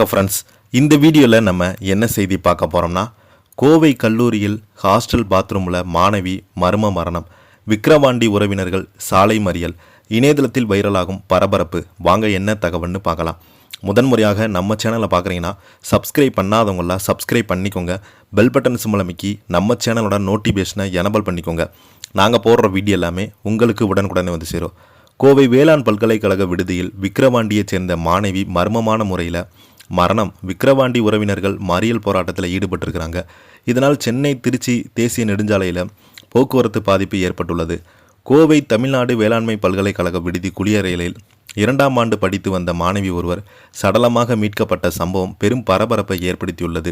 Friends, இந்த வீடியோவில் நம்ம என்ன செய்தி பார்க்க போகிறோம்னா, கோவை கல்லூரியில் ஹாஸ்டல் பாத்ரூமில் மாணவி மர்ம மரணம், விக்கிரவாண்டி உறவினர்கள் சாலை மறியல், இணையதளத்தில் வைரலாகும் பரபரப்பு. வாங்க என்ன தகவல்னு பார்க்கலாம். முதன்முறையாக நம்ம சேனலை பார்க்குறீங்கன்னா சப்ஸ்கிரைப் பண்ணாதவங்களாம் சப்ஸ்கிரைப் பண்ணிக்கோங்க. பெல் பட்டன் சிம்பல் அமைக்கி நம்ம சேனலோட நோட்டிஃபிகேஷனை எனபிள் பண்ணிக்கோங்க. நாங்கள் போடுற வீடியோ எல்லாமே உங்களுக்கு உடனுக்குடனே வந்து சேரும். கோவை வேளாண் பல்கலைக்கழக விடுதியில் விக்கிரவாண்டியைச் சேர்ந்த மாணவி மர்மமான முறையில் மரணம். விக்கிரவாண்டி உறவினர்கள் மறியல் போராட்டத்தில் ஈடுபட்டிருக்கிறாங்க. இதனால் சென்னை திருச்சி தேசிய நெடுஞ்சாலையில் போக்குவரத்து பாதிப்பு ஏற்பட்டுள்ளது. கோவை தமிழ்நாடு வேளாண்மை பல்கலைக்கழக விடுதி குளியறையில் 2ஆம் ஆண்டு படித்து வந்த மாணவி ஒருவர் சடலமாக மீட்கப்பட்ட சம்பவம் பெரும் பரபரப்பை ஏற்படுத்தியுள்ளது.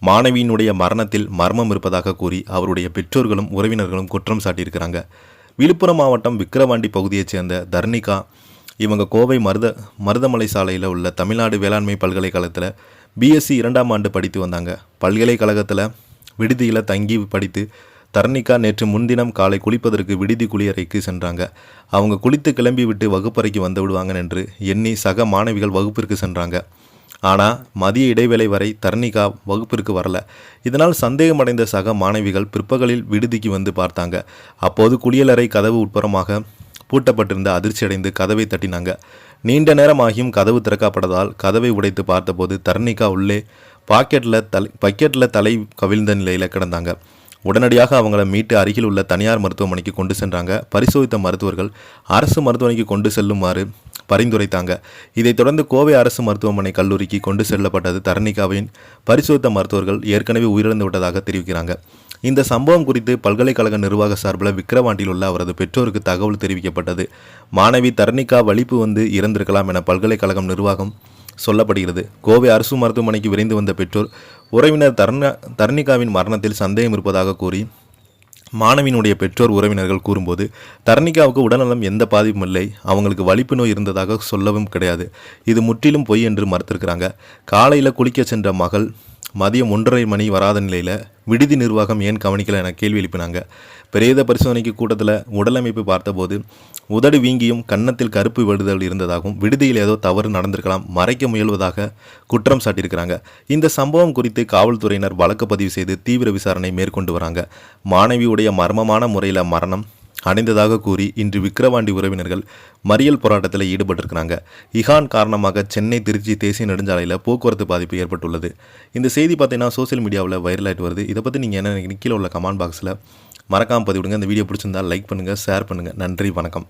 மாணவியினுடைய மரணத்தில் மர்மம் இருப்பதாக கூறி அவருடைய பெற்றோர்களும் உறவினர்களும் குற்றம் சாட்டியிருக்கிறாங்க. விழுப்புரம் மாவட்டம் விக்கிரவாண்டி பகுதியைச் சேர்ந்த தர்ணிகா இவங்க கோவை மருதமலை சாலையில் உள்ள தமிழ்நாடு வேளாண்மை பல்கலைக்கழகத்தில் பிஎஸ்சி 2ஆம் ஆண்டு படித்து வந்தாங்க. பல்கலைக்கழகத்தில் விடுதியில் தங்கி படித்து தர்ணிகா நேற்று முன்தினம் காலை குளிப்பதற்கு விடுதி குளியறைக்கு சென்றாங்க. அவங்க குளித்து கிளம்பி விட்டு வகுப்பறைக்கு வந்து விடுவாங்க என்று எண்ணி சக மாணவிகள் வகுப்பிற்கு சென்றாங்க. ஆனால் மதிய இடைவேளை வரை தர்ணிகா வகுப்பிற்கு வரல. இதனால் சந்தேகமடைந்த சக மாணவிகள் பிற்பகலில் விடுதிக்கு வந்து பார்த்தாங்க. அப்போது குளியலறை கதவு உட்புறமாக பூட்டப்பட்டிருந்த அதிர்ச்சியடைந்து கதவை தட்டினாங்க. நீண்ட நேரமாகியும் கதவு திறக்கப்பட்டதால் கதவை உடைத்து பார்த்தபோது தர்ணிகா உள்ளே பக்கெட்டில் தலை கவிழ்ந்த நிலையில் கிடந்தாங்க. உடனடியாக அவங்கள மீட்டு அருகில் உள்ள தனியார் மருத்துவமனைக்கு கொண்டு சென்றாங்க. பரிசோதித்த மருத்துவர்கள் அரசு மருத்துவமனைக்கு கொண்டு செல்லுமாறு பரிந்துரைத்தாங்க. இதைத் தொடர்ந்து கோவை அரசு மருத்துவமனை கல்லூரிக்கு கொண்டு செல்லப்பட்டது. தர்ணிகாவின் பரிசோதித்த மருத்துவர்கள் ஏற்கனவே உயிரிழந்து விட்டதாக தெரிவிக்கிறாங்க. இந்த சம்பவம் குறித்து பல்கலைக்கழக நிர்வாக சார்பில் விக்கிரவாண்டியில் உள்ள அவரது பெற்றோருக்கு தகவல் தெரிவிக்கப்பட்டது. மாணவி தர்ணிகா வலிப்பு வந்து இறந்திருக்கலாம் என பல்கலைக்கழகம் நிர்வாகம் சொல்லப்படுகிறது. கோவை அரசு மருத்துவமனைக்கு விரைந்து வந்த பெற்றோர் உறவினர் தர்ணிகாவின் மரணத்தில் சந்தேகம் இருப்பதாக கூறி மாணவியினுடைய பெற்றோர் உறவினர்கள் கூறும்போது தர்ணிகாவுக்கு உடல்நலம் எந்த பாதிப்பும் இல்லை, அவங்களுக்கு வலிப்பு நோய் இருந்ததாக சொல்லவும் கிடையாது, இது முற்றிலும் பொய் என்று மறுத்திருக்கிறாங்க. காலையில் குளிக்க சென்ற மகள் மதியம் 1:30 மணி வராத நிலையில் விடுதி நிர்வாகம் ஏன் கவனிக்கல என கேள்வி எழுப்பினாங்க. பிரேத பரிசோதனைக்கு கூட்டத்தில் உடலமைப்பு பார்த்தபோது உதடு வீங்கியும் கன்னத்தில் கருப்பு விடுதல் இருந்ததாகவும் விடுதியில் ஏதோ தவறு நடந்திருக்கலாம், மறைக்க முயல்வதாக குற்றம் சாட்டியிருக்கிறாங்க. இந்த சம்பவம் குறித்து காவல்துறையினர் வழக்கு பதிவு செய்து தீவிர விசாரணை மேற்கொண்டு வராங்க. மாணவியுடைய மர்மமான முறையில் மரணம் அடைந்ததாக கூறி இன்று விக்கிரவாண்டி உறவினர்கள் மறியல் போராட்டத்தில் ஈடுபட்டிருக்கிறாங்க. இகான் காரணமாக சென்னை திருச்சி தேசிய நெடுஞ்சாலையில் போக்குவரத்து பாதிப்பு ஏற்பட்டுள்ளது. இந்த செய்தி பார்த்தீங்கன்னா சோசியல் மீடியாவில் வைரல் ஆகிட்டு வருது. இதை பற்றி நீங்கள் என்ன கீழே உள்ள கமெண்ட் பாக்ஸில் மறக்காமல் பதிவிடுங்க. இந்த வீடியோ பிடிச்சிருந்தால் லைக் பண்ணுங்கள், ஷேர் பண்ணுங்கள். நன்றி, வணக்கம்.